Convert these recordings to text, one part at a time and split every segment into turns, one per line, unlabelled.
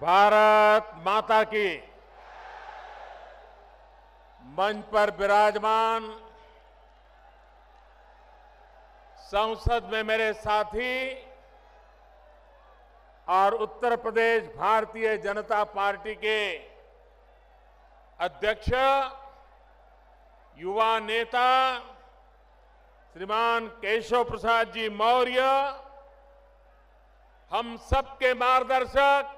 भारत माता की। मंच पर विराजमान संसद में मेरे साथी और उत्तर प्रदेश भारतीय जनता पार्टी के अध्यक्ष युवा नेता श्रीमान केशव प्रसाद जी मौर्य, हम सबके मार्गदर्शक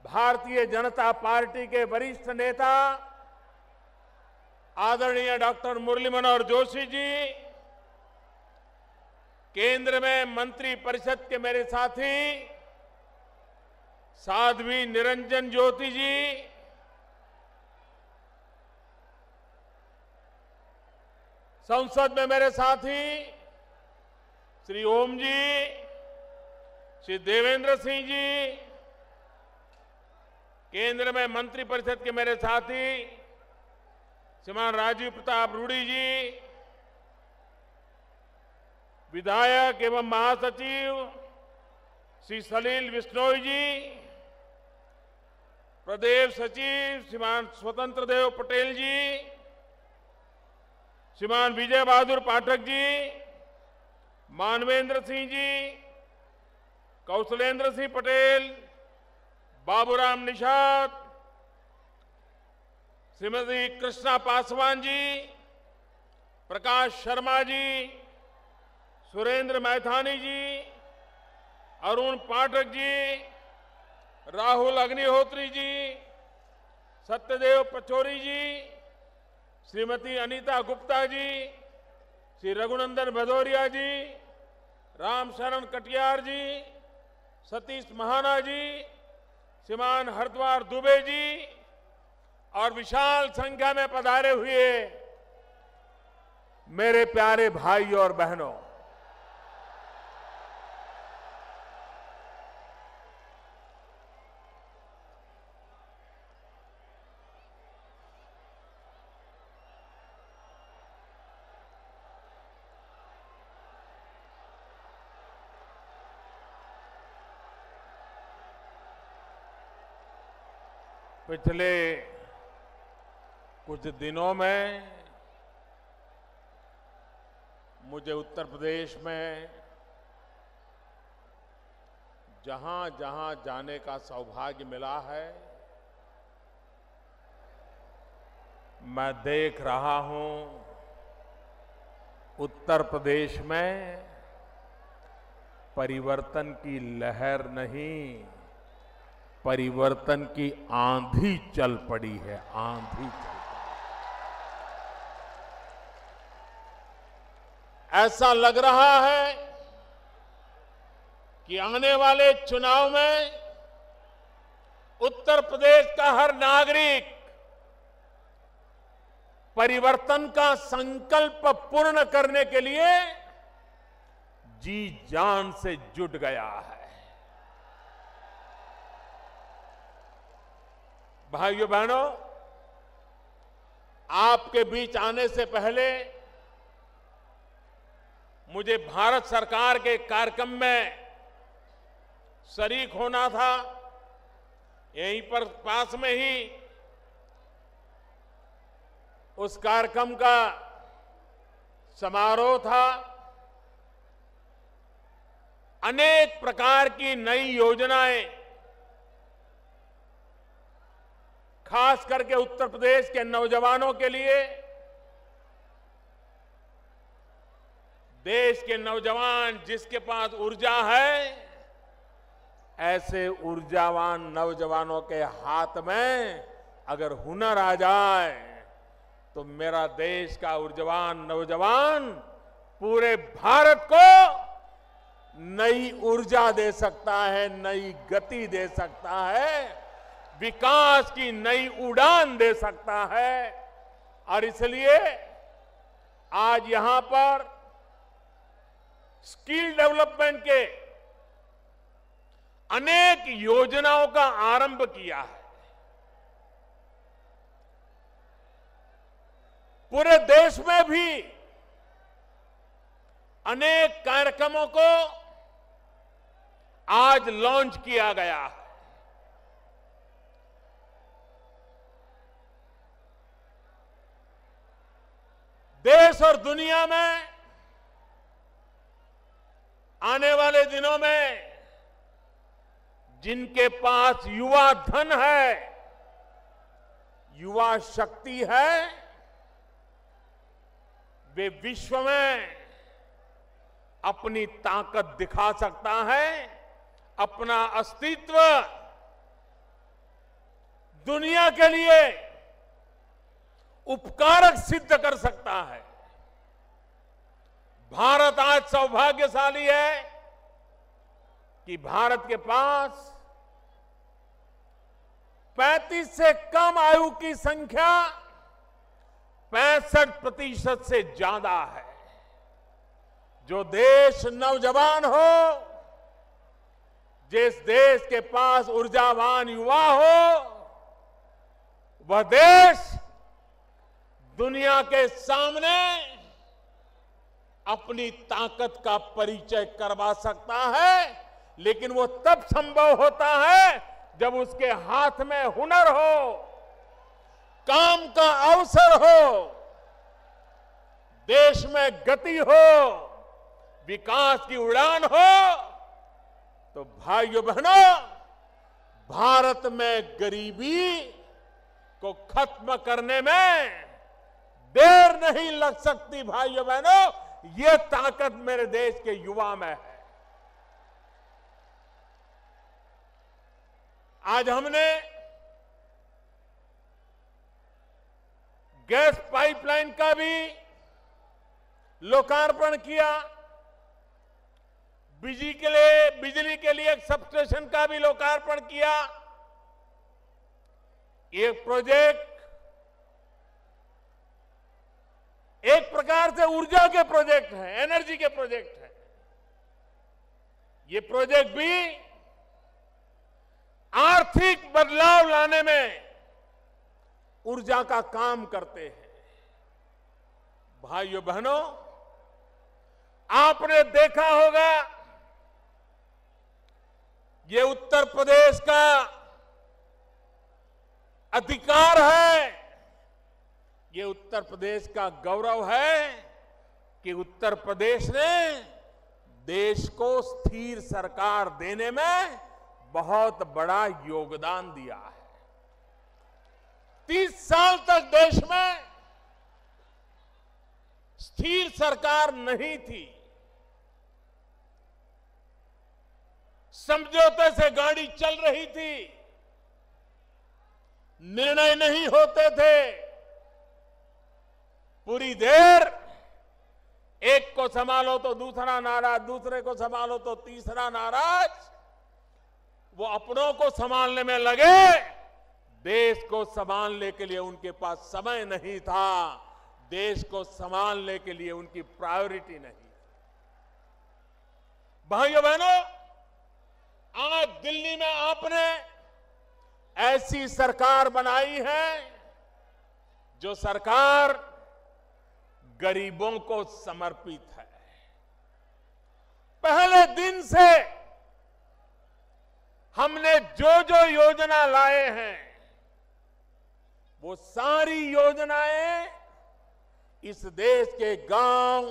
भारतीय जनता पार्टी के वरिष्ठ नेता आदरणीय डॉक्टर मुरली मनोहर जोशी जी, केंद्र में मंत्री परिषद के मेरे साथी साध्वी निरंजन ज्योति जी, संसद में मेरे साथी श्री ओम जी, श्री देवेंद्र सिंह जी, केंद्र में मंत्री परिषद के मेरे साथी श्रीमान राजीव प्रताप रूडी जी, विधायक एवं महासचिव श्री सलील बिश्नोई जी, प्रदेश सचिव श्रीमान स्वतंत्र देव पटेल जी, श्रीमान विजय बहादुर पाठक जी, मानवेंद्र सिंह जी, कौशलेंद्र सिंह पटेल, बाबूराम निषाद, श्रीमती कृष्णा पासवान जी, प्रकाश शर्मा जी, सुरेंद्र मैथानी जी, अरुण पाठक जी, राहुल अग्निहोत्री जी, सत्यदेव पचौरी जी, श्रीमती अनीता गुप्ता जी, श्री रघुनंदन भदौरिया जी, रामशरण कटियार जी, सतीश महाना जी, श्रीमान हरद्वार दुबे जी और विशाल संख्या में पधारे हुए मेरे प्यारे भाई और बहनों, पिछले कुछ दिनों में मुझे उत्तर प्रदेश में जहां जहां जाने का सौभाग्य मिला है, मैं देख रहा हूं उत्तर प्रदेश में परिवर्तन की लहर नहीं, परिवर्तन की आंधी चल पड़ी है, आंधी चल पड़ी। ऐसा लग रहा है कि आने वाले चुनाव में उत्तर प्रदेश का हर नागरिक परिवर्तन का संकल्प पूर्ण करने के लिए जी जान से जुट गया है। भाइयों बहनों, आपके बीच आने से पहले मुझे भारत सरकार के कार्यक्रम में शरीक होना था। यहीं पर पास में ही उस कार्यक्रम का समारोह था। अनेक प्रकार की नई योजनाएं खास करके उत्तर प्रदेश के नौजवानों के लिए, देश के नौजवान जिसके पास ऊर्जा है, ऐसे ऊर्जावान नौजवानों के हाथ में अगर हुनर आ जाए तो मेरा देश का ऊर्जावान नौजवान पूरे भारत को नई ऊर्जा दे सकता है, नई गति दे सकता है, विकास की नई उड़ान दे सकता है। और इसलिए आज यहां पर स्किल डेवलपमेंट के अनेक योजनाओं का आरंभ किया है। पूरे देश में भी अनेक कार्यक्रमों को आज लॉन्च किया गया है। देश और दुनिया में आने वाले दिनों में जिनके पास युवा धन है, युवा शक्ति है, वे विश्व में अपनी ताकत दिखा सकता है, अपना अस्तित्व दुनिया के लिए उपकारक सिद्ध कर सकता है। भारत आज सौभाग्यशाली है कि भारत के पास 35 से कम आयु की संख्या 65% से ज्यादा है। जो देश नौजवान हो, जिस देश के पास ऊर्जावान युवा हो, वह देश दुनिया के सामने अपनी ताकत का परिचय करवा सकता है। लेकिन वो तब संभव होता है जब उसके हाथ में हुनर हो, काम का अवसर हो, देश में गति हो, विकास की उड़ान हो। तो भाइयों बहनों, भारत में गरीबी को खत्म करने में देर नहीं लग सकती। भाइयों बहनों, ये ताकत मेरे देश के युवा में है। आज हमने गैस पाइपलाइन का भी लोकार्पण किया, बिजली के लिए एक सबस्टेशन का भी लोकार्पण किया। ये प्रोजेक्ट एक प्रकार से ऊर्जा के प्रोजेक्ट है, एनर्जी के प्रोजेक्ट है। ये प्रोजेक्ट भी आर्थिक बदलाव लाने में ऊर्जा का काम करते हैं। भाइयों बहनों, आपने देखा होगा ये उत्तर प्रदेश का अधिकार है, ये उत्तर प्रदेश का गौरव है कि उत्तर प्रदेश ने देश को स्थिर सरकार देने में बहुत बड़ा योगदान दिया है। 30 साल तक देश में स्थिर सरकार नहीं थी। समझौते से गाड़ी चल रही थी, निर्णय नहीं होते थे। पूरी देर एक को संभालो तो दूसरा नाराज, दूसरे को संभालो तो तीसरा नाराज। वो अपनों को संभालने में लगे, देश को संभालने के लिए उनके पास समय नहीं था, देश को संभालने के लिए उनकी प्रायोरिटी नहीं। भाइयों बहनों, आज दिल्ली में आपने ऐसी सरकार बनाई है जो सरकार गरीबों को समर्पित है। पहले दिन से हमने जो जो योजना लाए हैं, वो सारी योजनाएं इस देश के गांव,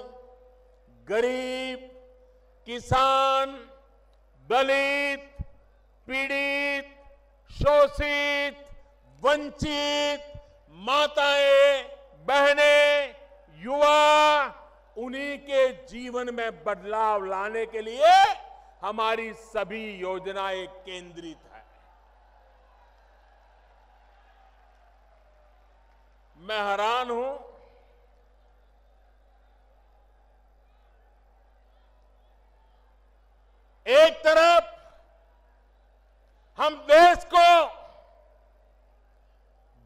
गरीब, किसान, दलित, पीड़ित, शोषित, वंचित, माताएं, बहनें, युवा, उन्हीं के जीवन में बदलाव लाने के लिए हमारी सभी योजनाएं केंद्रित है। मैं हैरान हूं, एक तरफ हम देश को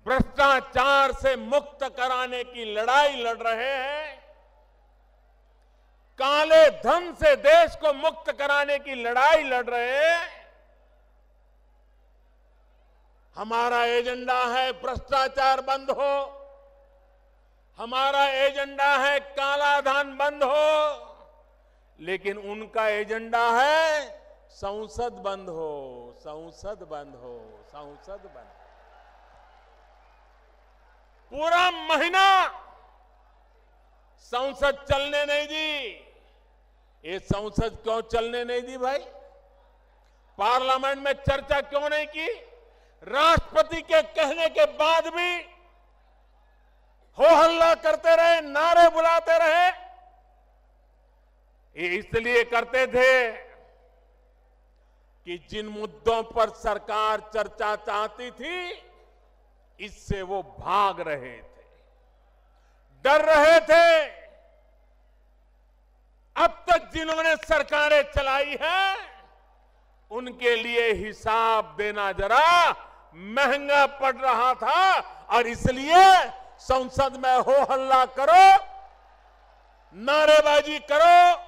भ्रष्टाचार से मुक्त कराने की लड़ाई लड़ रहे हैं, काले धन से देश को मुक्त कराने की लड़ाई लड़ रहे हैं। हमारा एजेंडा है भ्रष्टाचार बंद हो, हमारा एजेंडा है काला धन बंद हो, लेकिन उनका एजेंडा है संसद बंद हो, संसद बंद हो, संसद बंद। पूरा महीना संसद चलने नहीं दी। ये संसद क्यों चलने नहीं दी भाई? पार्लियामेंट में चर्चा क्यों नहीं की? राष्ट्रपति के कहने के बाद भी हो हल्ला करते रहे, नारे बुलाते रहे। ये इसलिए करते थे कि जिन मुद्दों पर सरकार चर्चा चाहती थी, इससे वो भाग रहे थे, डर रहे थे। अब तक जिन्होंने सरकारें चलाई हैं, उनके लिए हिसाब देना जरा महंगा पड़ रहा था और इसलिए संसद में हो हल्ला करो, नारेबाजी करो,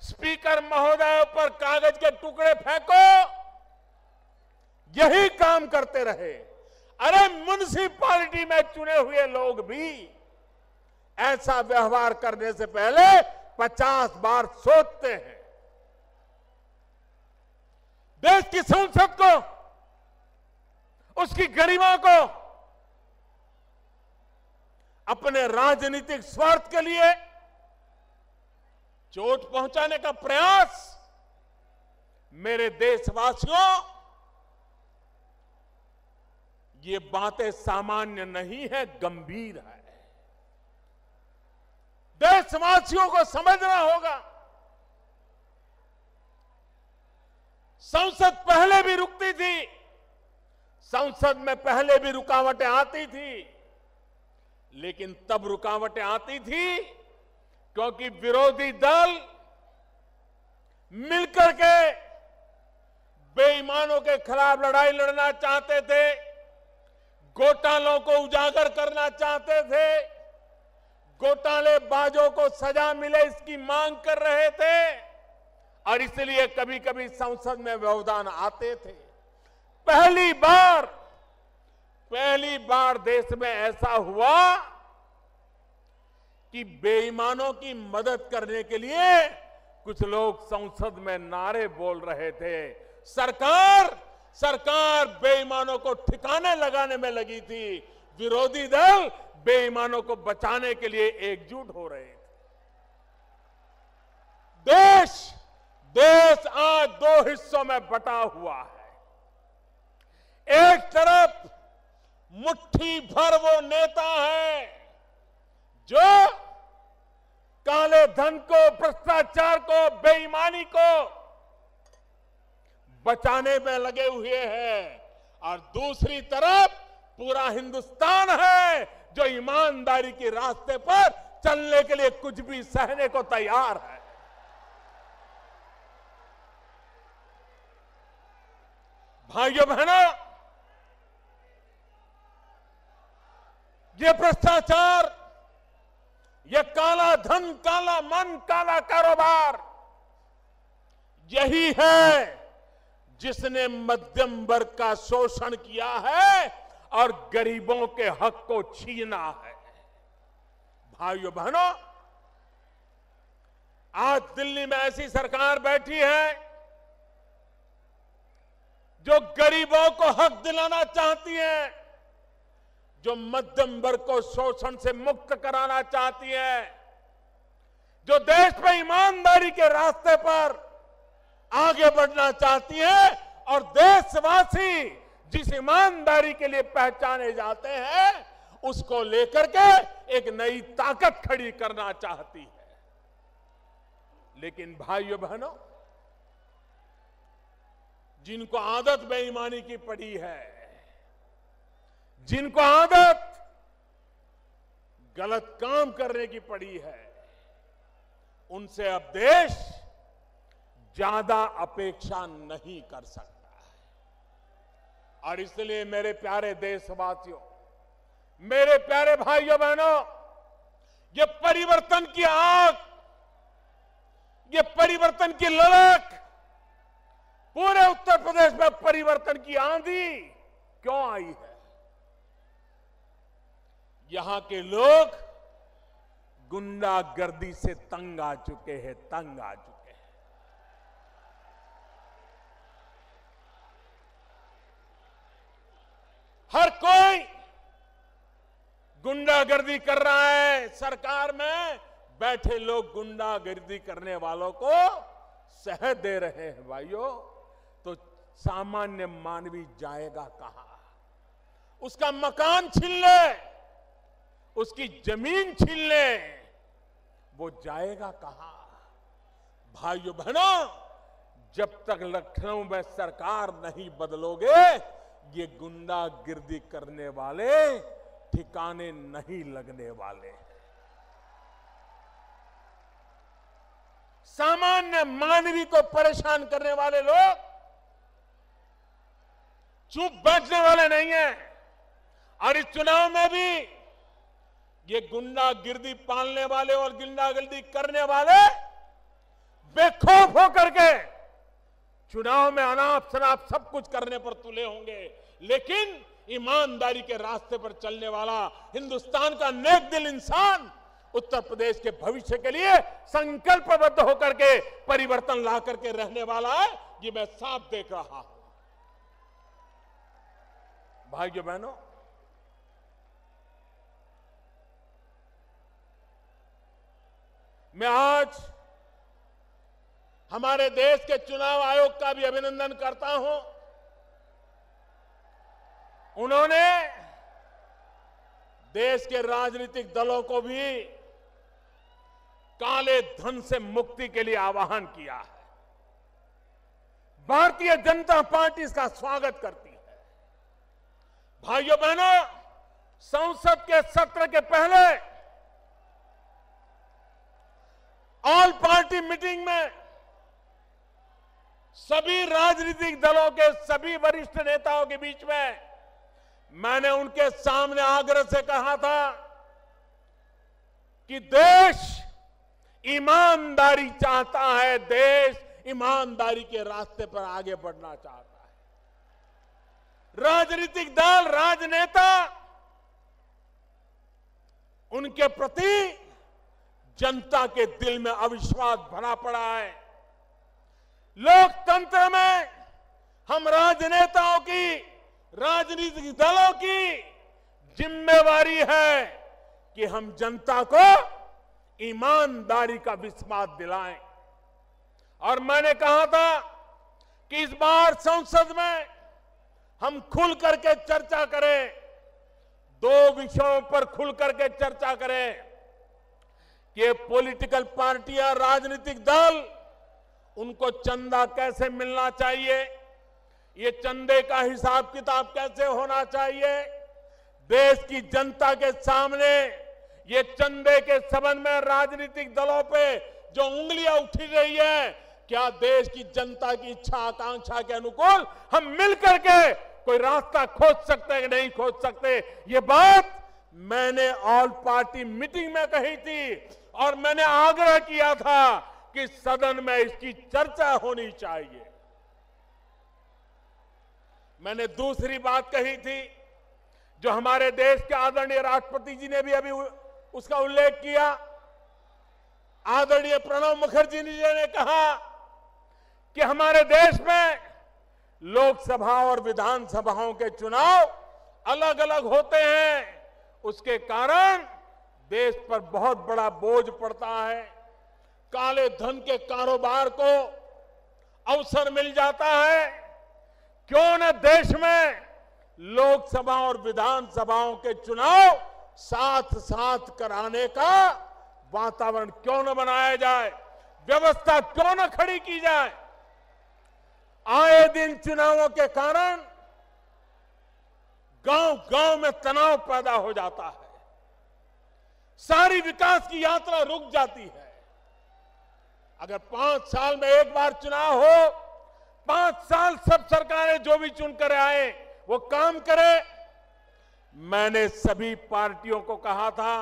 स्पीकर महोदय पर कागज के टुकड़े फेंको, यही काम करते रहे। अरे म्युनिसिपैलिटी में चुने हुए लोग भी ऐसा व्यवहार करने से पहले 50 बार सोचते हैं। देश की संसद को, उसकी गरिमा को अपने राजनीतिक स्वार्थ के लिए चोट पहुंचाने का प्रयास, मेरे देशवासियों, ये बातें सामान्य नहीं है, गंभीर है। देशवासियों को समझना होगा। संसद पहले भी रुकती थी, संसद में पहले भी रुकावटें आती थी, लेकिन तब रुकावटें आती थी क्योंकि विरोधी दल मिलकर के बेईमानों के खिलाफ लड़ाई लड़ना चाहते थे, घोटालों को उजागर करना चाहते थे, घोटालेबाजों को सजा मिले इसकी मांग कर रहे थे और इसलिए कभी कभी संसद में व्यवधान आते थे। पहली बार देश में ऐसा हुआ कि बेईमानों की मदद करने के लिए कुछ लोग संसद में नारे बोल रहे थे। सरकार बेईमानों को ठिकाने लगाने में लगी थी, विरोधी दल बेईमानों को बचाने के लिए एकजुट हो रहे थे। देश आज दो हिस्सों में बटा हुआ है। एक तरफ मुट्ठी भर वो नेता है जो काले धन को, भ्रष्टाचार को, बेईमानी को बचाने में लगे हुए हैं और दूसरी तरफ पूरा हिंदुस्तान है जो ईमानदारी के रास्ते पर चलने के लिए कुछ भी सहने को तैयार है। भाइयों बहनों, ये भ्रष्टाचार, ये काला धन, काला मन, काला कारोबार, यही है जिसने मध्यम वर्ग का शोषण किया है और गरीबों के हक को छीना है। भाइयों बहनों, आज दिल्ली में ऐसी सरकार बैठी है जो गरीबों को हक दिलाना चाहती है, जो मध्यम वर्ग को शोषण से मुक्त कराना चाहती है, जो देश में ईमानदारी के रास्ते पर आगे बढ़ना चाहती है और देशवासी जिस ईमानदारी के लिए पहचाने जाते हैं उसको लेकर के एक नई ताकत खड़ी करना चाहती है। लेकिन भाइयों बहनों, जिनको आदत बेईमानी की पड़ी है, जिनको आदत गलत काम करने की पड़ी है, उनसे अब देश ज्यादा अपेक्षा नहीं कर सकता है। और इसलिए मेरे प्यारे देशवासियों, मेरे प्यारे भाइयों बहनों, ये परिवर्तन की आग, ये परिवर्तन की ललक, पूरे उत्तर प्रदेश में परिवर्तन की आंधी क्यों आई है? यहां के लोग गुंडागर्दी से तंग आ चुके हैं, तंग आ चुके हैं। हर कोई गुंडागर्दी कर रहा है। सरकार में बैठे लोग गुंडागर्दी करने वालों को सह दे रहे हैं भाइयों, तो सामान्य मानवी जाएगा कहां? उसका मकान छीन ले, उसकी जमीन छीन ले, वो जाएगा कहां? भाइयों बहनों, जब तक लखनऊ में सरकार नहीं बदलोगे, ये गुंडागिर्दी करने वाले ठिकाने नहीं लगने वाले। सामान्य मानवी को परेशान करने वाले लोग चुप बैठने वाले नहीं हैं। और इस चुनाव में भी ये गुंडागिर्दी पालने वाले और गुंडागिर्दी करने वाले बेखौफ होकर के चुनाव में अनाप शनाप सब कुछ करने पर तुले होंगे, लेकिन ईमानदारी के रास्ते पर चलने वाला हिंदुस्तान का नेक दिल इंसान उत्तर प्रदेश के भविष्य के लिए संकल्पबद्ध होकर के परिवर्तन ला करके रहने वाला है, ये मैं साफ देख रहा हूं। भाइयों बहनों, मैं आज हमारे देश के चुनाव आयोग का भी अभिनंदन करता हूं। उन्होंने देश के राजनीतिक दलों को भी काले धन से मुक्ति के लिए आह्वान किया है। भारतीय जनता पार्टी इसका स्वागत करती है। भाइयों बहनों, संसद के सत्र के पहले ऑल पार्टी मीटिंग में सभी राजनीतिक दलों के सभी वरिष्ठ नेताओं के बीच में मैंने उनके सामने आग्रह से कहा था कि देश ईमानदारी चाहता है, देश ईमानदारी के रास्ते पर आगे बढ़ना चाहता है। राजनीतिक दल, राजनेता, उनके प्रति जनता के दिल में अविश्वास भरा पड़ा है। लोकतंत्र में हम राजनेताओं की, राजनीतिक दलों की जिम्मेवारी है कि हम जनता को ईमानदारी का विश्वास दिलाएं। और मैंने कहा था कि इस बार संसद में हम खुल करके चर्चा करें, दो विषयों पर खुल करके चर्चा करें कि पॉलिटिकल पार्टियां, राजनीतिक दल, उनको चंदा कैसे मिलना चाहिए, ये चंदे का हिसाब किताब कैसे होना चाहिए, देश की जनता के सामने ये चंदे के संबंध में राजनीतिक दलों पे जो उंगलियां उठी रही है, क्या देश की जनता की इच्छा आकांक्षा के अनुकूल हम मिलकर के कोई रास्ता खोज सकते हैं कि नहीं खोज सकते? ये बात मैंने ऑल पार्टी मीटिंग में कही थी और मैंने आग्रह किया था कि सदन में इसकी चर्चा होनी चाहिए। मैंने दूसरी बात कही थी, जो हमारे देश के आदरणीय राष्ट्रपति जी ने भी अभी उसका उल्लेख किया। आदरणीय प्रणब मुखर्जी जी ने कहा कि हमारे देश में लोकसभा और विधानसभाओं के चुनाव अलग अलग होते हैं, उसके कारण देश पर बहुत बड़ा बोझ पड़ता है। काले धन के कारोबार को अवसर मिल जाता है। क्यों न देश में लोकसभा और विधानसभाओं के चुनाव साथ साथ कराने का वातावरण क्यों न बनाया जाए, व्यवस्था क्यों न खड़ी की जाए। आए दिन चुनावों के कारण गांव गांव में तनाव पैदा हो जाता है, सारी विकास की यात्रा रुक जाती है। अगर 5 साल में एक बार चुनाव हो, 5 साल सब सरकारें जो भी चुनकर आए वो काम करे। मैंने सभी पार्टियों को कहा था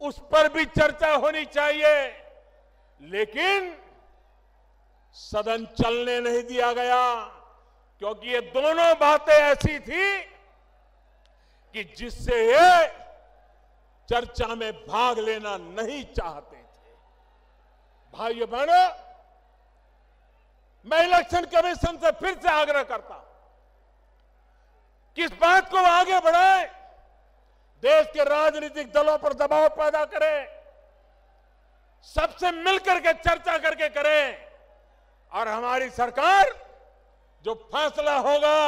उस पर भी चर्चा होनी चाहिए, लेकिन सदन चलने नहीं दिया गया, क्योंकि ये दोनों बातें ऐसी थी कि जिससे ये चर्चा में भाग लेना नहीं चाहते थे। भाइयों बहनों, मैं इलेक्शन कमीशन से फिर से आग्रह करता हूं, किस बात को आगे बढ़ाए, देश के राजनीतिक दलों पर दबाव पैदा करें, सबसे मिलकर के चर्चा करके करें और हमारी सरकार जो फैसला होगा,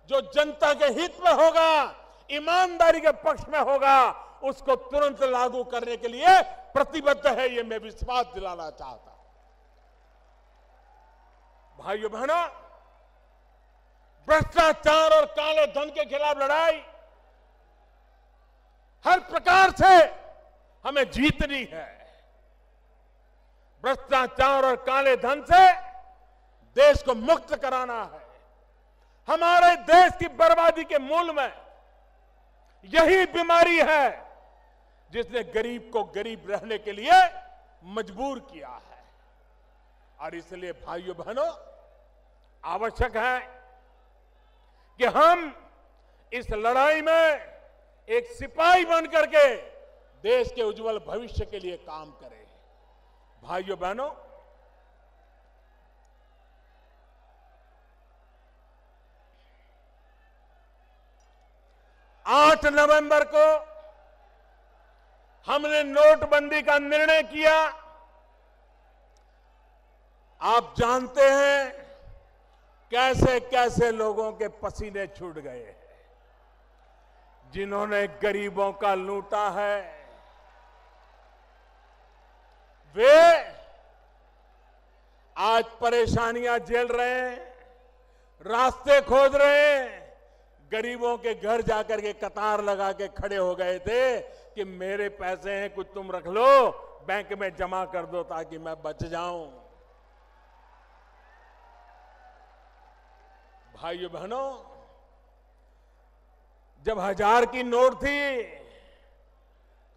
जो जनता के हित में होगा, ईमानदारी के पक्ष में होगा, उसको तुरंत लागू करने के लिए प्रतिबद्ध है, ये मैं विश्वास दिलाना चाहता हूं। भाइयों बहनों, भ्रष्टाचार और काले धन के खिलाफ लड़ाई हर प्रकार से हमें जीतनी है। भ्रष्टाचार और काले धन से देश को मुक्त कराना है। हमारे देश की बर्बादी के मूल में यही बीमारी है जिसने गरीब को गरीब रहने के लिए मजबूर किया है। और इसलिए भाइयों बहनों, आवश्यक है कि हम इस लड़ाई में एक सिपाही बनकर के देश के उज्जवल भविष्य के लिए काम करें। भाइयों बहनों, आठ नवंबर को हमने नोटबंदी का निर्णय किया। आप जानते हैं कैसे कैसे लोगों के पसीने छूट गए हैं, जिन्होंने गरीबों का लूटा है। वे आज परेशानियां झेल रहे हैं, रास्ते खोज रहे हैं। गरीबों के घर जाकर के कतार लगा के खड़े हो गए थे कि मेरे पैसे हैं, कुछ तुम रख लो, बैंक में जमा कर दो ताकि मैं बच जाऊं। भाइयों बहनों, जब 1000 की नोट थी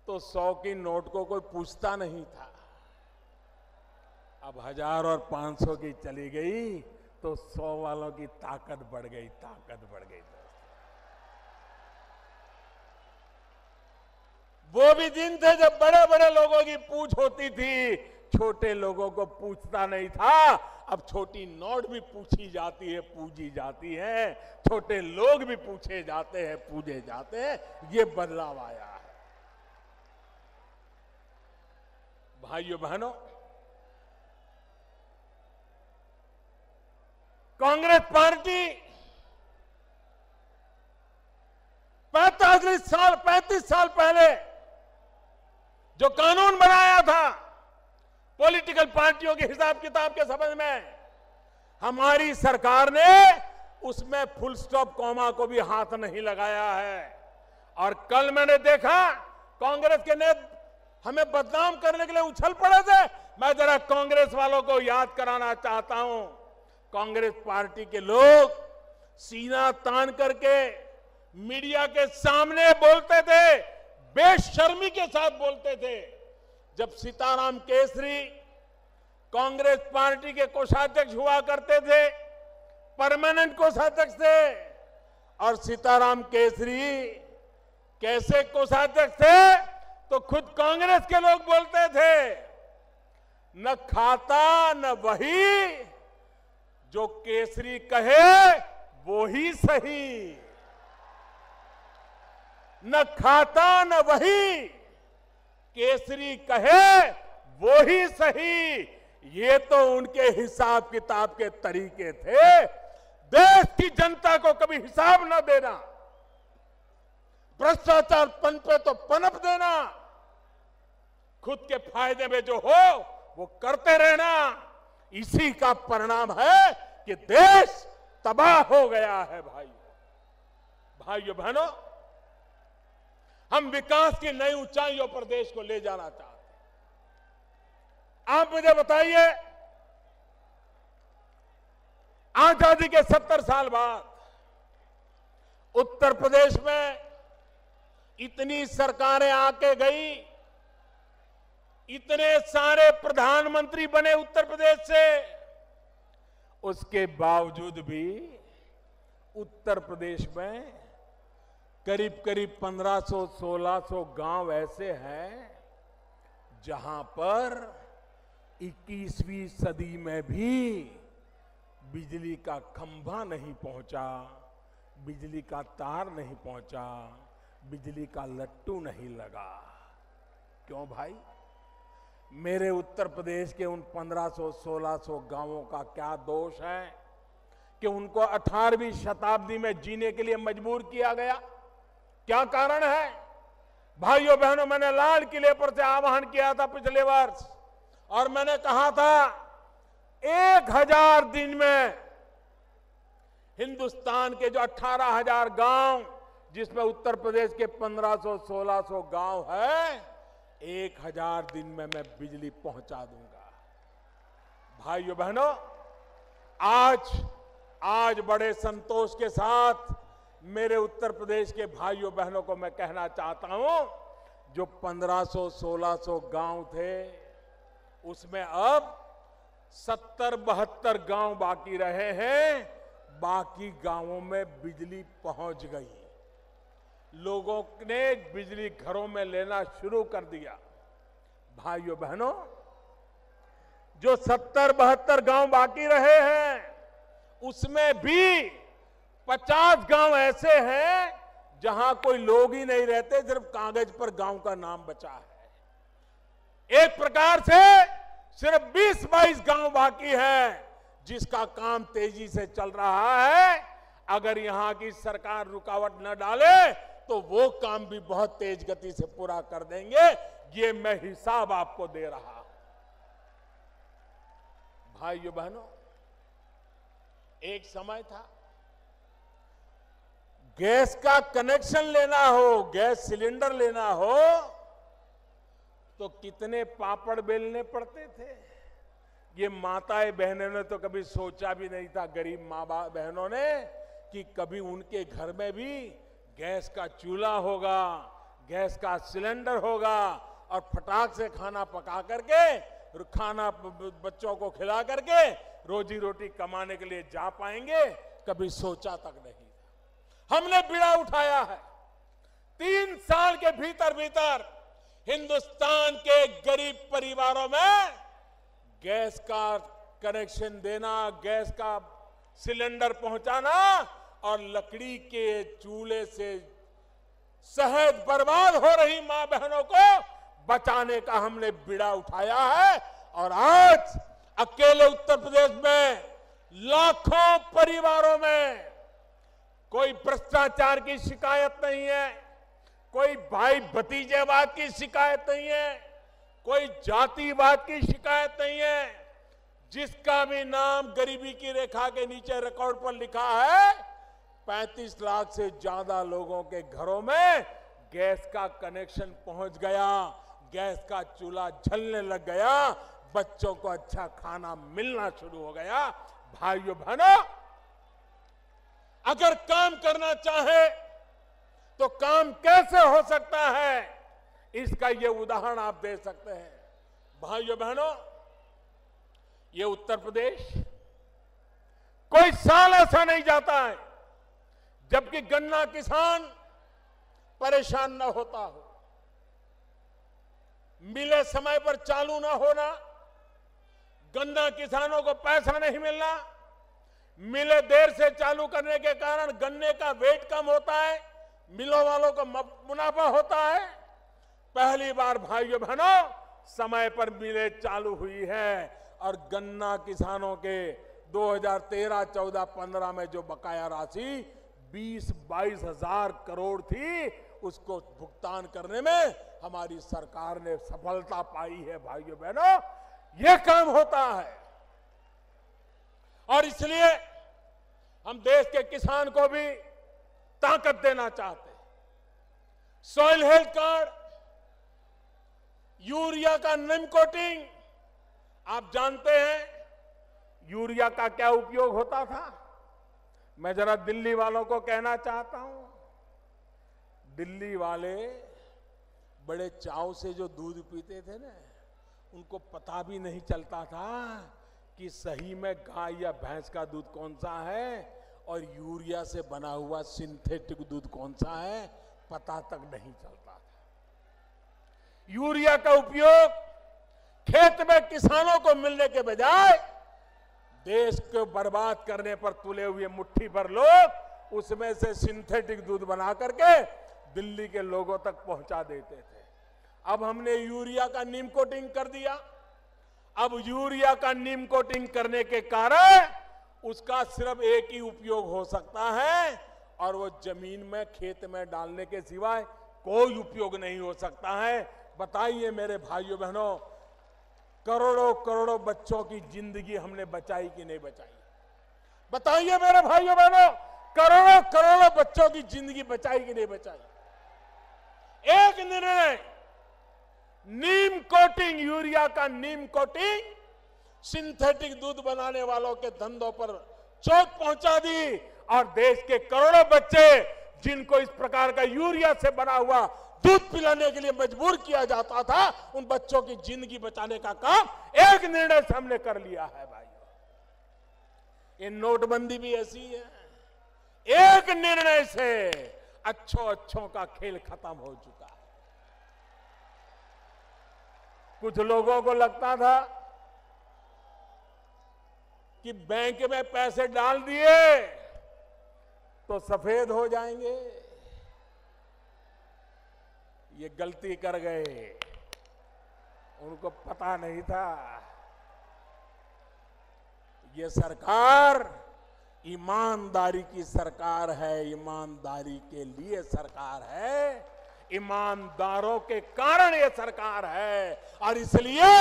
तो 100 की नोट को कोई पूछता नहीं था। अब 1000 और 500 की चली गई तो 100 वालों की ताकत बढ़ गई, ताकत बढ़ गई। वो भी दिन थे जब बड़े बड़े लोगों की पूछ होती थी, छोटे लोगों को पूछता नहीं था। अब छोटी नोट भी पूछी जाती है, पूजी जाती है, छोटे लोग भी पूछे जाते हैं, पूजे जाते हैं। ये बदलाव आया है। भाइयों बहनों, कांग्रेस पार्टी 35 साल पहले जो कानून बनाया था पॉलिटिकल पार्टियों के हिसाब किताब के संबंध में, हमारी सरकार ने उसमें फुल स्टॉप कॉमा को भी हाथ नहीं लगाया है। और कल मैंने देखा कांग्रेस के नेता हमें बदनाम करने के लिए उछल पड़े थे। मैं जरा कांग्रेस वालों को याद कराना चाहता हूं, कांग्रेस पार्टी के लोग सीना तान करके मीडिया के सामने बोलते थे, बेशर्मी के साथ बोलते थे। जब सीताराम केसरी कांग्रेस पार्टी के कोषाध्यक्ष हुआ करते थे, परमानेंट कोषाध्यक्ष थे, और सीताराम केसरी कैसे कोषाध्यक्ष थे तो खुद कांग्रेस के लोग बोलते थे, न खाता न वही, जो केसरी कहे वो ही सही। न खाता न वही, केसरी कहे वो ही सही। ये तो उनके हिसाब किताब के तरीके थे। देश की जनता को कभी हिसाब न देना, भ्रष्टाचार पनपे तो पनप देना, खुद के फायदे में जो हो वो करते रहना। इसी का परिणाम है कि देश तबाह हो गया है। भाइयों बहनों, हम विकास की नई ऊंचाइयों पर देश को ले जाना चाहते हैं। आप मुझे बताइए, आजादी के 70 साल बाद उत्तर प्रदेश में इतनी सरकारें आके गई, इतने सारे प्रधानमंत्री बने उत्तर प्रदेश से, उसके बावजूद भी उत्तर प्रदेश में करीब 1500-1600 गांव ऐसे हैं जहां पर 21वीं सदी में भी बिजली का खंभा नहीं पहुंचा, बिजली का तार नहीं पहुंचा, बिजली का लट्टू नहीं लगा। क्यों भाई? मेरे उत्तर प्रदेश के उन 1500-1600 गांवों का क्या दोष है कि उनको 18वीं शताब्दी में जीने के लिए मजबूर किया गया? क्या कारण है? भाइयों बहनों, मैंने लाल किले पर से आह्वान किया था पिछले वर्ष, और मैंने कहा था 1000 दिन में हिंदुस्तान के जो 18,000 गांव, जिसमें उत्तर प्रदेश के 1500-1600 गांव है, 1000 दिन में मैं बिजली पहुंचा दूंगा। भाइयों बहनों, आज बड़े संतोष के साथ मेरे उत्तर प्रदेश के भाइयों बहनों को मैं कहना चाहता हूं, जो 1500-1600 गांव थे, उसमें अब 70-72 गांव बाकी रहे हैं। बाकी गांवों में बिजली पहुंच गई, लोगों ने बिजली घरों में लेना शुरू कर दिया। भाइयों बहनों, जो 70-72 गांव बाकी रहे हैं, उसमें भी 50 गांव ऐसे हैं जहां कोई लोग ही नहीं रहते, सिर्फ कागज पर गांव का नाम बचा है। एक प्रकार से सिर्फ 20-22 गांव बाकी है जिसका काम तेजी से चल रहा है। अगर यहां की सरकार रुकावट न डाले तो वो काम भी बहुत तेज गति से पूरा कर देंगे। ये मैं हिसाब आपको दे रहा हूं। भाइयों बहनों, एक समय था गैस का कनेक्शन लेना हो, गैस सिलेंडर लेना हो, तो कितने पापड़ बेलने पड़ते थे। ये माताएं बहनों ने तो कभी सोचा भी नहीं था, गरीब माँ बाप बहनों ने, कि कभी उनके घर में भी गैस का चूल्हा होगा, गैस का सिलेंडर होगा, और फटाक से खाना पका करके, खाना बच्चों को खिला करके रोजी रोटी कमाने के लिए जा पाएंगे। कभी सोचा तक नहीं। हमने बीड़ा उठाया है। 3 साल के भीतर भीतर हिंदुस्तान के गरीब परिवारों में गैस का कनेक्शन देना, गैस का सिलेंडर पहुंचाना, और लकड़ी के चूल्हे से शहद बर्बाद हो रही मां बहनों को बचाने का हमने बीड़ा उठाया है। और आज अकेले उत्तर प्रदेश में लाखों परिवारों में कोई भ्रष्टाचार की शिकायत नहीं है, कोई भाई भतीजेवाद की शिकायत नहीं है, कोई जातिवाद की शिकायत नहीं है। जिसका भी नाम गरीबी की रेखा के नीचे रिकॉर्ड पर लिखा है, 35 लाख से ज्यादा लोगों के घरों में गैस का कनेक्शन पहुंच गया, गैस का चूल्हा जलने लग गया, बच्चों को अच्छा खाना मिलना शुरू हो गया। भाइयों बहनों, अगर काम करना चाहे तो काम कैसे हो सकता है, इसका ये उदाहरण आप दे सकते हैं। भाइयों बहनों, ये उत्तर प्रदेश, कोई साल ऐसा नहीं जाता है जबकि गन्ना किसान परेशान न होता हो। मिले समय पर चालू न होना, गन्ना किसानों को पैसा नहीं मिलना, मिले देर से चालू करने के कारण गन्ने का वेट कम होता है, मिलों वालों को मुनाफा होता है। पहली बार भाइयों बहनों समय पर मिले चालू हुई है, और गन्ना किसानों के 2013, 14, 15 में जो बकाया राशि 20-22 हजार करोड़ थी, उसको भुगतान करने में हमारी सरकार ने सफलता पाई है। भाइयों बहनों, यह काम होता है, और इसलिए हम देश के किसान को भी ताकत देना चाहते हैं। सॉइल हेल्थ कार्ड, यूरिया का निम कोटिंग, आप जानते हैं यूरिया का क्या उपयोग होता था। मैं जरा दिल्ली वालों को कहना चाहता हूं, दिल्ली वाले बड़े चाव से जो दूध पीते थे ना, उनको पता भी नहीं चलता था कि सही में गाय या भैंस का दूध कौन सा है और यूरिया से बना हुआ सिंथेटिक दूध कौन सा है, पता तक नहीं चलता था। यूरिया का उपयोग खेत में किसानों को मिलने के बजाय देश को बर्बाद करने पर तुले हुए मुट्ठी भर लोग उसमें से सिंथेटिक दूध बना करके दिल्ली के लोगों तक पहुंचा देते थे। अब हमने यूरिया का नीम कोटिंग कर दिया। अब यूरिया का नीम कोटिंग करने के कारण उसका सिर्फ एक ही उपयोग हो सकता है और वो जमीन में खेत में डालने के सिवाय कोई उपयोग नहीं हो सकता है। बताइए मेरे भाइयों बहनों, करोड़ों करोड़ों बच्चों की जिंदगी हमने बचाई कि नहीं बचाई? बताइए मेरे भाइयों बहनों, करोड़ों करोड़ों बच्चों की जिंदगी बचाई कि नहीं बचाई? एक निर्णय, नीम कोटिंग, यूरिया का नीम कोटिंग सिंथेटिक दूध बनाने वालों के धंधों पर चोट पहुंचा दी और देश के करोड़ों बच्चे जिनको इस प्रकार का यूरिया से बना हुआ दूध पिलाने के लिए मजबूर किया जाता था, उन बच्चों की जिंदगी बचाने का काम एक निर्णय से हमने कर लिया है भाइयों। ये नोटबंदी भी ऐसी है, एक निर्णय से अच्छों का खेल खत्म हो चुका है। कुछ लोगों को लगता था कि बैंक में पैसे डाल दिए तो सफेद हो जाएंगे। ये गलती कर गए, उनको पता नहीं था ये सरकार ईमानदारी की सरकार है, ईमानदारी के लिए सरकार है, ईमानदारों के कारण ये सरकार है। और इसलिए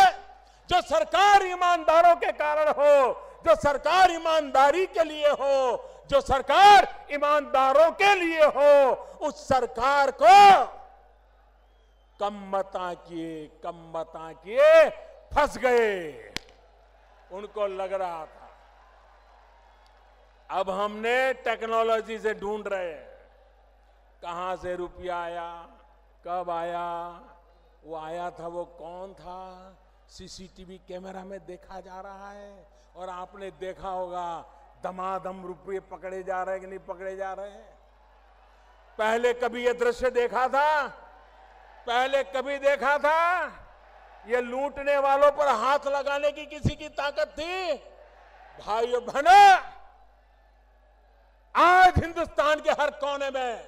जो सरकार ईमानदारों के कारण हो, जो सरकार ईमानदारी के लिए हो, जो सरकार ईमानदारों के लिए हो, उस सरकार को कम मता किए फंस गए। उनको लग रहा था अब हमने टेक्नोलॉजी से ढूंढ रहे हैं कहां से रुपया आया, कब आया, वो आया था वो कौन था, सीसीटीवी कैमरा में देखा जा रहा है। और आपने देखा होगा दमादम रुपये पकड़े जा रहे हैं कि नहीं पकड़े जा रहे हैं। पहले कभी ये दृश्य देखा था? पहले कभी देखा था ये लूटने वालों पर हाथ लगाने की किसी की ताकत थी? भाइयों बहनों, आज हिंदुस्तान के हर कोने में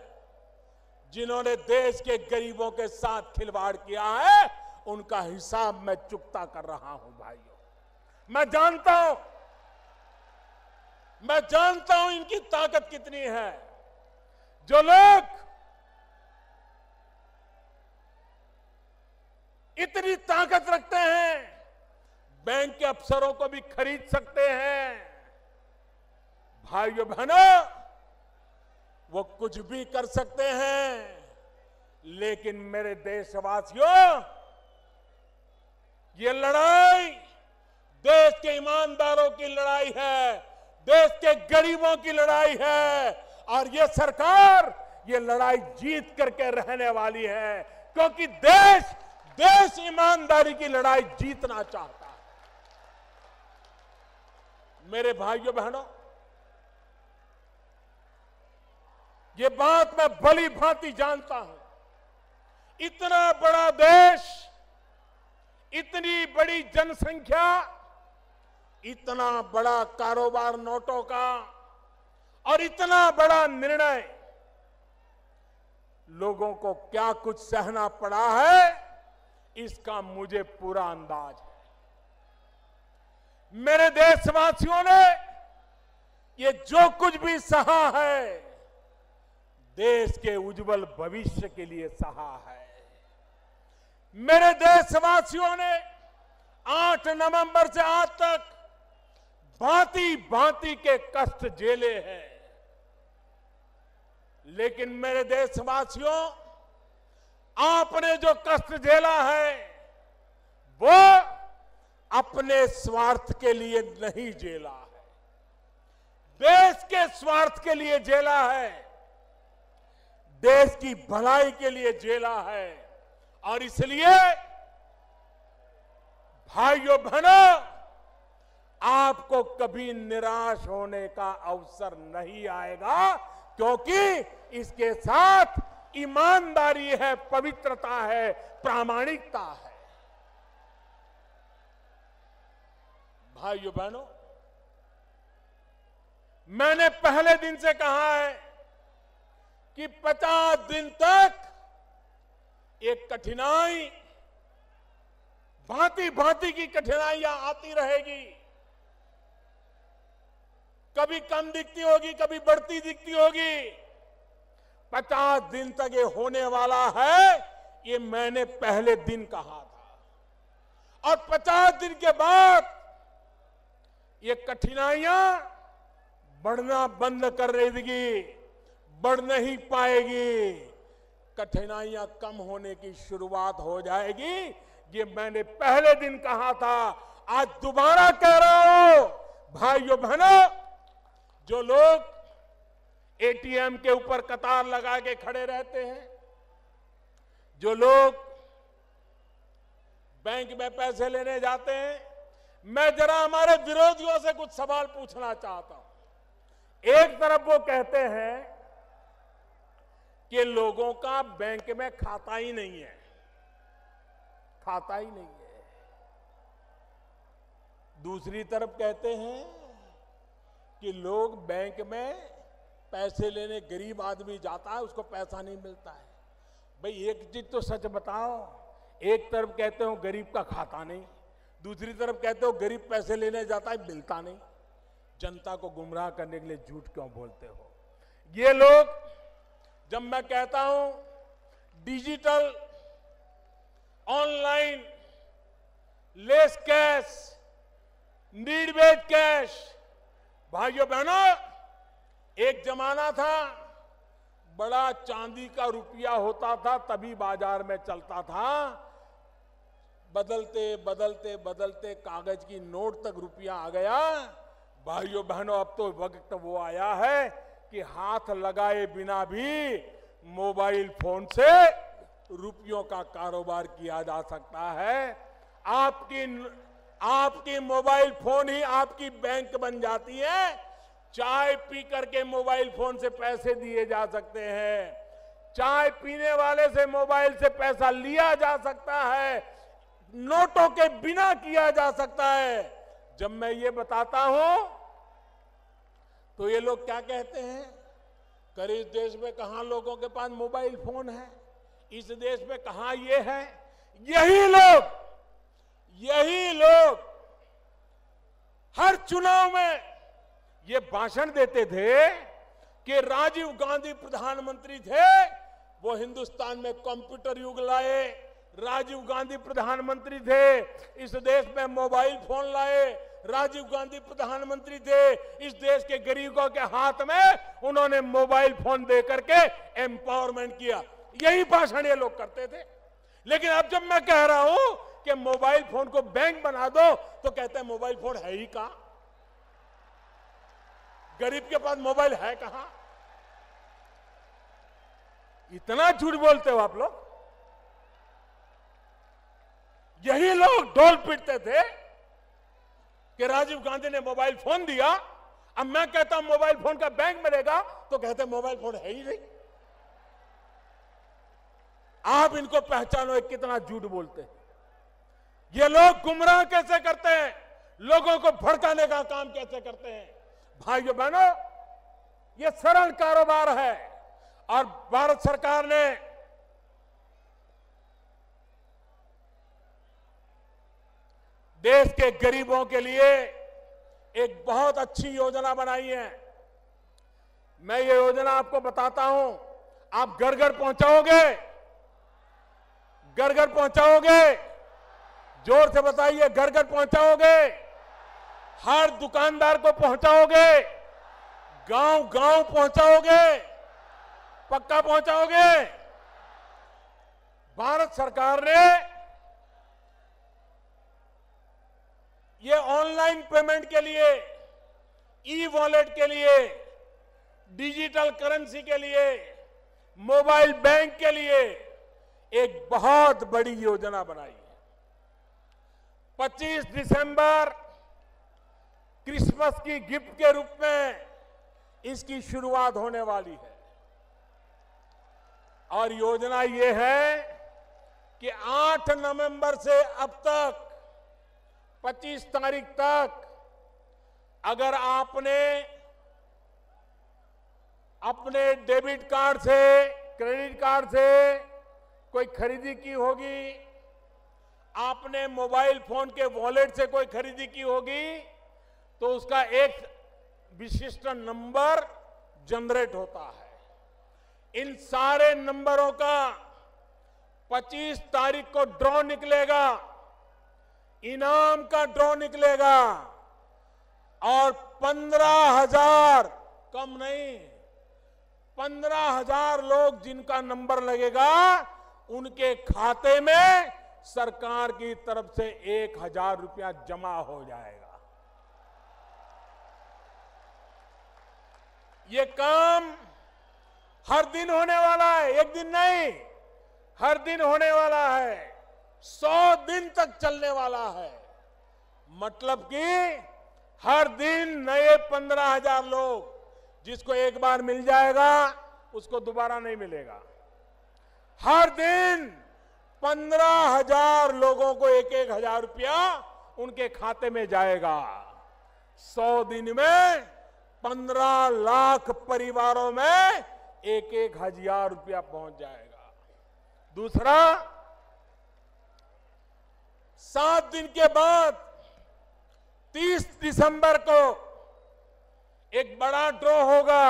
जिन्होंने देश के गरीबों के साथ खिलवाड़ किया है, उनका हिसाब मैं चुकता कर रहा हूं भाइयों। मैं जानता हूं इनकी ताकत कितनी है। जो लोग इतनी ताकत रखते हैं, बैंक के अफसरों को भी खरीद सकते हैं। भाइयों बहनों, वो कुछ भी कर सकते हैं, लेकिन मेरे देशवासियों, ये लड़ाई देश के ईमानदारों की लड़ाई है, देश के गरीबों की लड़ाई है। और ये सरकार ये लड़ाई जीत करके रहने वाली है, क्योंकि देश ईमानदारी की लड़ाई जीतना चाहता है। मेरे भाइयों बहनों, ये बात मैं भली भांति जानता हूं। इतना बड़ा देश, इतनी बड़ी जनसंख्या, इतना बड़ा कारोबार नोटों का और इतना बड़ा निर्णय, लोगों को क्या कुछ सहना पड़ा है, इसका मुझे पूरा अंदाज है। मेरे देशवासियों ने ये जो कुछ भी सहा है, देश के उज्जवल भविष्य के लिए सहा है। मेरे देशवासियों ने 8 नवंबर से आज तक भांति भांति के कष्ट झेले हैं, लेकिन मेरे देशवासियों, आपने जो कष्ट झेला है वो अपने स्वार्थ के लिए नहीं झेला है, देश के स्वार्थ के लिए झेला है, देश की भलाई के लिए झेला है। और इसलिए भाइयों बहनों, आपको कभी निराश होने का अवसर नहीं आएगा, क्योंकि इसके साथ ईमानदारी है, पवित्रता है, प्रामाणिकता है। भाइयों बहनों, मैंने पहले दिन से कहा है कि 50 दिन तक एक कठिनाई, भांति भांति की कठिनाइयां आती रहेगी। कभी कम दिखती होगी, कभी बढ़ती दिखती होगी। 50 दिन तक ये होने वाला है, ये मैंने पहले दिन कहा था। और 50 दिन के बाद ये कठिनाइयां बढ़ना बंद कर देगी, बढ़ नहीं पाएगी। कठिनाइयां कम होने की शुरुआत हो जाएगी। ये मैंने पहले दिन कहा था, आज दोबारा कह रहा हूं। भाइयों बहनों, जो लोग एटीएम के ऊपर कतार लगा के खड़े रहते हैं, जो लोग बैंक में पैसे लेने जाते हैं, मैं जरा हमारे विरोधियों से कुछ सवाल पूछना चाहता हूं। एक तरफ वो कहते हैं कि लोगों का बैंक में खाता ही नहीं है, खाता ही नहीं है। दूसरी तरफ कहते हैं कि लोग बैंक में पैसे लेने, गरीब आदमी जाता है, उसको पैसा नहीं मिलता है। भाई एक चीज तो सच बताओ, एक तरफ कहते हो गरीब का खाता नहीं, दूसरी तरफ कहते हो गरीब पैसे लेने जाता है, मिलता नहीं। जनता को गुमराह करने के लिए झूठ क्यों बोलते हो? ये लोग, जब मैं कहता हूं digital, online, less cash, need based cash, भाइयों बहनों, एक जमाना था बड़ा चांदी का रुपया होता था तभी बाजार में चलता था। बदलते बदलते बदलते कागज की नोट तक रुपया आ गया। भाइयों बहनों, अब तो वक्त वो आया है कि हाथ लगाए बिना भी मोबाइल फोन से रुपयों का कारोबार किया जा सकता है। आपकी मोबाइल फोन ही आपकी बैंक बन जाती है। चाय पी करके मोबाइल फोन से पैसे दिए जा सकते हैं, चाय पीने वाले से मोबाइल से पैसा लिया जा सकता है, नोटों के बिना किया जा सकता है। जब मैं ये बताता हूं तो ये लोग क्या कहते हैं, कर इस देश में कहां लोगों के पास मोबाइल फोन है, इस देश में कहां ये है। यही लोग हर चुनाव में ये भाषण देते थे कि राजीव गांधी प्रधानमंत्री थे, वो हिंदुस्तान में कंप्यूटर युग लाए। राजीव गांधी प्रधानमंत्री थे, इस देश में मोबाइल फोन लाए। राजीव गांधी प्रधानमंत्री थे, इस देश के गरीबों के हाथ में उन्होंने मोबाइल फोन दे करके एम्पावरमेंट किया। यही भाषण ये लोग करते थे। लेकिन अब जब मैं कह रहा हूं कि मोबाइल फोन को बैंक बना दो, तो कहते हैं मोबाइल फोन है ही कहां, गरीब के पास मोबाइल है कहां। इतना झूठ बोलते हो आप लोग। यही लोग ढोल पीटते थे कि राजीव गांधी ने मोबाइल फोन दिया। अब मैं कहता हूं मोबाइल फोन का बैंक मिलेगा, तो कहते हैं मोबाइल फोन है ही नहीं। आप इनको पहचानो कितना झूठ बोलते हैं। ये लोग गुमराह कैसे करते हैं, लोगों को भड़काने का काम कैसे करते हैं। भाइयों बहनों, ये सरल कारोबार है और भारत सरकार ने देश के गरीबों के लिए एक बहुत अच्छी योजना बनाई है। मैं ये योजना आपको बताता हूं, आप घर घर पहुंचाओगे, घर घर पहुंचाओगे, जोर से बताइए, घर घर पहुंचाओगे, हर दुकानदार को पहुंचाओगे, गांव गांव पहुंचाओगे, पक्का पहुंचाओगे। भारत सरकार ने ये ऑनलाइन पेमेंट के लिए, ई वॉलेट के लिए, डिजिटल करेंसी के लिए, मोबाइल बैंक के लिए एक बहुत बड़ी योजना बनाई है। 25 दिसंबर क्रिसमस की गिफ्ट के रूप में इसकी शुरुआत होने वाली है। और योजना ये है कि 8 नवंबर से अब तक 25 तारीख तक अगर आपने अपने डेबिट कार्ड से, क्रेडिट कार्ड से कोई खरीदी की होगी, आपने मोबाइल फोन के वॉलेट से कोई खरीदी की होगी, तो उसका एक विशिष्ट नंबर जनरेट होता है। इन सारे नंबरों का 25 तारीख को ड्रॉ निकलेगा, इनाम का ड्रॉ निकलेगा और 15,000, कम नहीं, 15,000 लोग जिनका नंबर लगेगा उनके खाते में सरकार की तरफ से 1,000 रुपया जमा हो जाएगा। ये काम हर दिन होने वाला है, एक दिन नहीं, हर दिन होने वाला है, 100 दिन तक चलने वाला है। मतलब कि हर दिन नए 15,000 लोग, जिसको एक बार मिल जाएगा उसको दोबारा नहीं मिलेगा। हर दिन 15,000 लोगों को 1,000 रुपया उनके खाते में जाएगा। 100 दिन में 15 लाख परिवारों में 1,000 रुपया पहुंच जाएगा। दूसरा, 7 दिन के बाद 30 दिसंबर को एक बड़ा ड्रॉ होगा,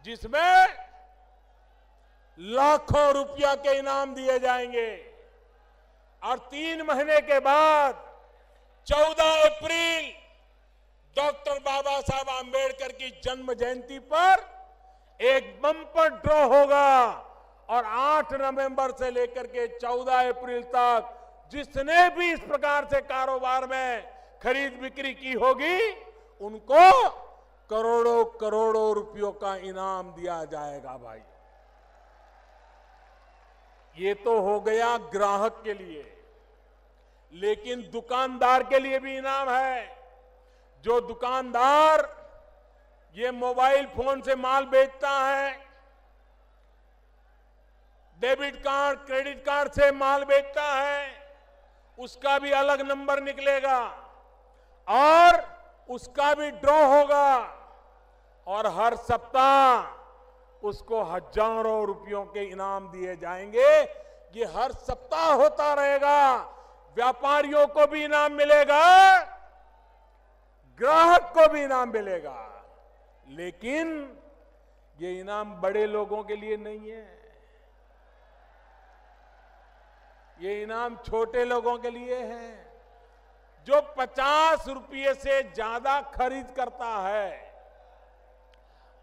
जिसमें लाखों रुपया के इनाम दिए जाएंगे। और 3 महीने के बाद 14 अप्रैल डॉक्टर बाबा साहब आंबेडकर की जन्म जयंती पर एक बम्पर ड्रॉ होगा और 8 नवंबर से लेकर के 14 अप्रैल तक जिसने भी इस प्रकार से कारोबार में खरीद बिक्री की होगी उनको करोड़ों करोड़ों रुपयों का इनाम दिया जाएगा। भाई, ये तो हो गया ग्राहक के लिए, लेकिन दुकानदार के लिए भी इनाम है। जो दुकानदार ये मोबाइल फोन से माल बेचता है, डेबिट कार्ड, क्रेडिट कार्ड से माल बेचता है, उसका भी अलग नंबर निकलेगा और उसका भी ड्रॉ होगा और हर सप्ताह उसको हजारों रुपयों के इनाम दिए जाएंगे। ये हर सप्ताह होता रहेगा। व्यापारियों को भी इनाम मिलेगा, ग्राहक को भी इनाम मिलेगा, लेकिन ये इनाम बड़े लोगों के लिए नहीं है, ये इनाम छोटे लोगों के लिए है। जो 50 रुपये से ज्यादा खरीद करता है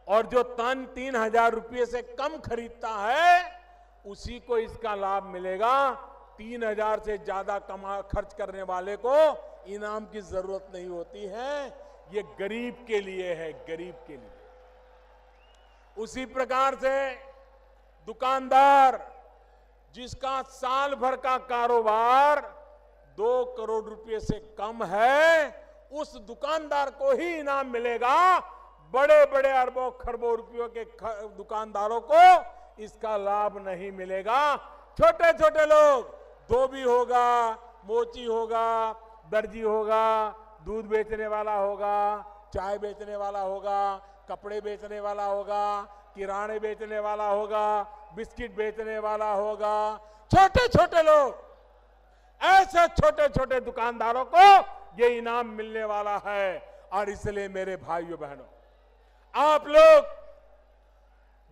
और जो 3,000 रुपये से कम खरीदता है उसी को इसका लाभ मिलेगा। 3,000 से ज्यादा खर्च करने वाले को इनाम की जरूरत नहीं होती है। ये गरीब के लिए है, गरीब के लिए। उसी प्रकार से दुकानदार जिसका साल भर का कारोबार 2 करोड़ रुपए से कम है, उस दुकानदार को ही इनाम मिलेगा। बड़े बड़े अरबों खरबों रुपयों के दुकानदारों को इसका लाभ नहीं मिलेगा। छोटे छोटे लोग, धोबी होगा, मोची होगा, दर्जी होगा, दूध बेचने वाला होगा, चाय बेचने वाला होगा, कपड़े बेचने वाला होगा, किराने बेचने वाला होगा, बिस्किट बेचने वाला होगा, छोटे छोटे लोग, ऐसे छोटे छोटे दुकानदारों को ये इनाम मिलने वाला है। और इसलिए मेरे भाइयों बहनों, आप लोग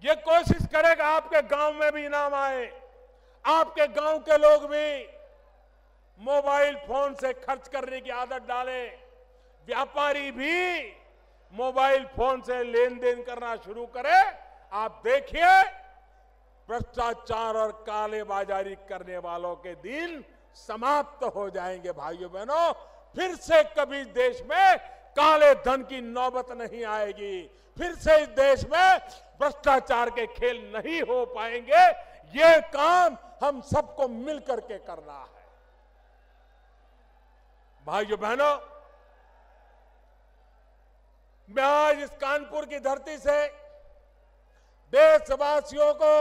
ये कोशिश करेगा आपके गांव में भी इनाम आए, आपके गांव के लोग भी मोबाइल फोन से खर्च करने की आदत डालें, व्यापारी भी मोबाइल फोन से लेन देन करना शुरू करे। आप देखिए, भ्रष्टाचार और कालेबाजारी करने वालों के दिन समाप्त हो जाएंगे। भाइयों बहनों, फिर से कभी देश में काले धन की नौबत नहीं आएगी, फिर से इस देश में भ्रष्टाचार के खेल नहीं हो पाएंगे। ये काम हम सबको मिलकर के करना है। भाइयों बहनों, मैं आज इस कानपुर की धरती से देशवासियों को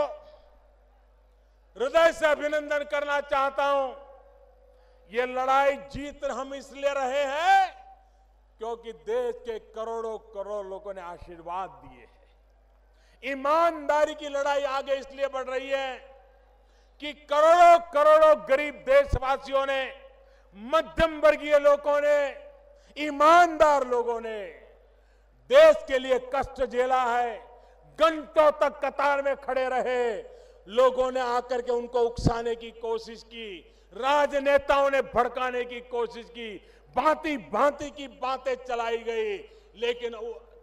हृदय से अभिनंदन करना चाहता हूं। ये लड़ाई जीत हम इसलिए रहे हैं क्योंकि देश के करोड़ों करोड़ लोगों ने आशीर्वाद दिए हैं। ईमानदारी की लड़ाई आगे इसलिए बढ़ रही है कि करोड़ों करोड़ों गरीब देशवासियों ने, मध्यम वर्गीय लोगों ने, ईमानदार लोगों ने देश के लिए कष्ट झेला है। घंटों तक कतार में खड़े रहे, लोगों ने आकर के उनको उकसाने की कोशिश की, राजनेताओं ने भड़काने की कोशिश की, भांति भांति की बातें चलाई गई, लेकिन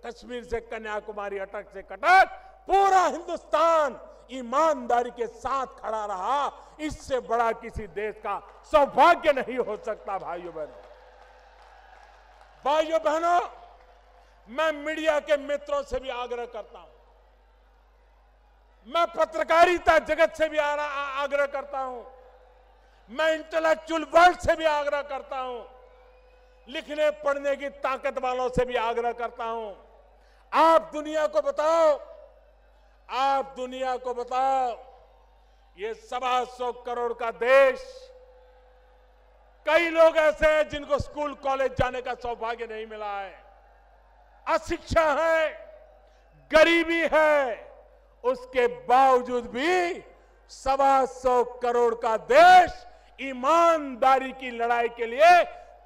कश्मीर से कन्याकुमारी, अटक से कटक पूरा हिंदुस्तान ईमानदारी के साथ खड़ा रहा। इससे बड़ा किसी देश का सौभाग्य नहीं हो सकता। भाइयों बहनों, मैं मीडिया के मित्रों से भी आग्रह करता हूं, मैं पत्रकारिता जगत से भी आग्रह करता हूं, मैं इंटेलेक्चुअल वर्ल्ड से भी आग्रह करता हूं, लिखने पढ़ने की ताकत वालों से भी आग्रह करता हूं। आप दुनिया को बताओ, ये 125 करोड़ का देश, कई लोग ऐसे हैं जिनको स्कूल कॉलेज जाने का सौभाग्य नहीं मिला है, अशिक्षा है, गरीबी है, उसके बावजूद भी 125 करोड़ का देश ईमानदारी की लड़ाई के लिए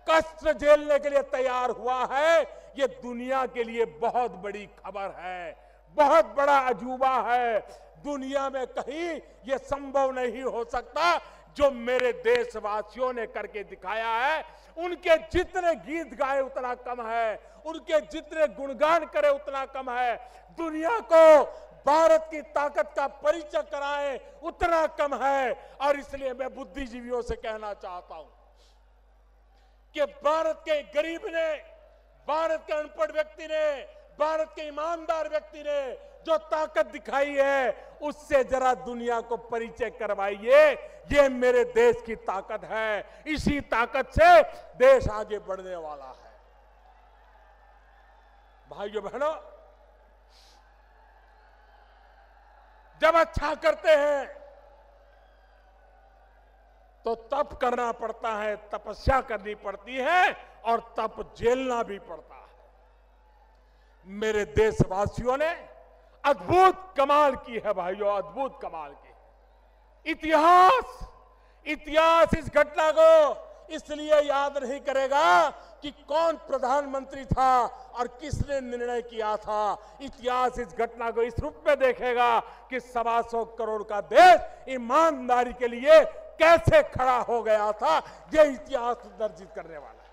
कष्ट झेलने के लिए तैयार हुआ है। ये दुनिया के लिए बहुत बड़ी खबर है, बहुत बड़ा अजूबा है। दुनिया में कहीं ये संभव नहीं हो सकता जो मेरे देशवासियों ने करके दिखाया है। उनके जितने गीत गाए उतना कम है, उनके जितने गुणगान करे उतना कम है। दुनिया को भारत की ताकत का परिचय कराए उतना कम है। और इसलिए मैं बुद्धिजीवियों से कहना चाहता हूं कि भारत के गरीब ने, भारत के अनपढ़ व्यक्ति ने, भारत के ईमानदार व्यक्ति ने जो ताकत दिखाई है, उससे जरा दुनिया को परिचय करवाइए। ये मेरे देश की ताकत है, इसी ताकत से देश आगे बढ़ने वाला है। भाइयों बहनों, जब अच्छा करते हैं तो तप करना पड़ता है, तपस्या करनी पड़ती है और तप झेलना भी पड़ता है। मेरे देशवासियों ने अद्भुत कमाल की है भाइयों, अद्भुत कमाल की। इतिहास इस घटना को इसलिए याद नहीं करेगा कि कौन प्रधानमंत्री था और किसने निर्णय किया था। इतिहास इस घटना को इस रूप में देखेगा कि 125 करोड़ का देश ईमानदारी के लिए कैसे खड़ा हो गया था। यह इतिहास दर्जित करने वाला है।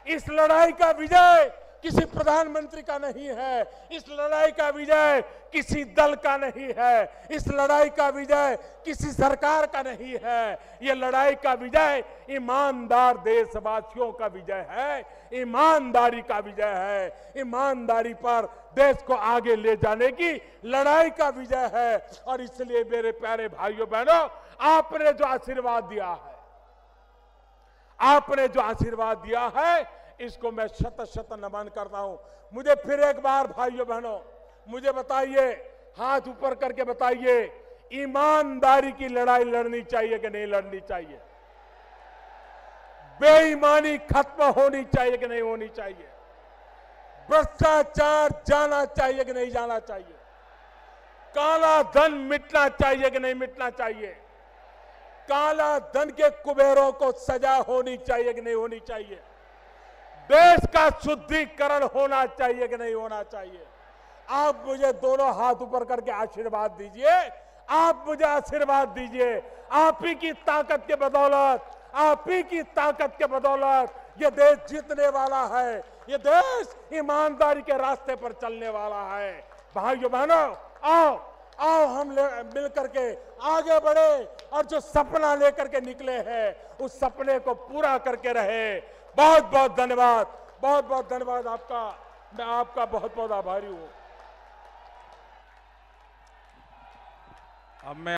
इस लड़ाई का विजय किसी प्रधानमंत्री का नहीं है, इस लड़ाई का विजय किसी दल का नहीं है, इस लड़ाई का विजय किसी सरकार का नहीं है। ये लड़ाई का विजय ईमानदार देशवासियों का विजय है, ईमानदारी का विजय है। ईमानदारी पर देश को आगे ले जाने की लड़ाई का विजय है। और इसलिए मेरे प्यारे भाइयों बहनों, आपने जो आशीर्वाद दिया है, आपने जो आशीर्वाद दिया है, इसको मैं शत शत नमन करता हूं। मुझे फिर एक बार भाइयों बहनों, मुझे बताइए, हाथ ऊपर करके बताइए, ईमानदारी की लड़ाई लड़नी चाहिए कि नहीं लड़नी चाहिए? बेईमानी खत्म होनी चाहिए कि नहीं होनी चाहिए? भ्रष्टाचार जाना चाहिए कि नहीं जाना चाहिए? काला धन मिटना चाहिए कि नहीं मिटना चाहिए? काला धन के कुबेरों को सजा होनी चाहिए कि नहीं होनी चाहिए? देश का शुद्धिकरण होना चाहिए कि नहीं होना चाहिए? आप मुझे दोनों हाथ ऊपर करके आशीर्वाद दीजिए, आप मुझे आशीर्वाद दीजिए। आप ही की ताकत के बदौलत, आप ही की ताकत के बदौलत ये देश जीतने वाला है, ये देश ईमानदारी के रास्ते पर चलने वाला है। भाइयों बहनों, आओ आओ हम मिल करके आगे बढ़े और जो सपना लेकर के निकले हैं उस सपने को पूरा करके रहे। बहुत बहुत धन्यवाद, बहुत बहुत धन्यवाद आपका। मैं आपका बहुत बहुत आभारी हूं।
अब मैं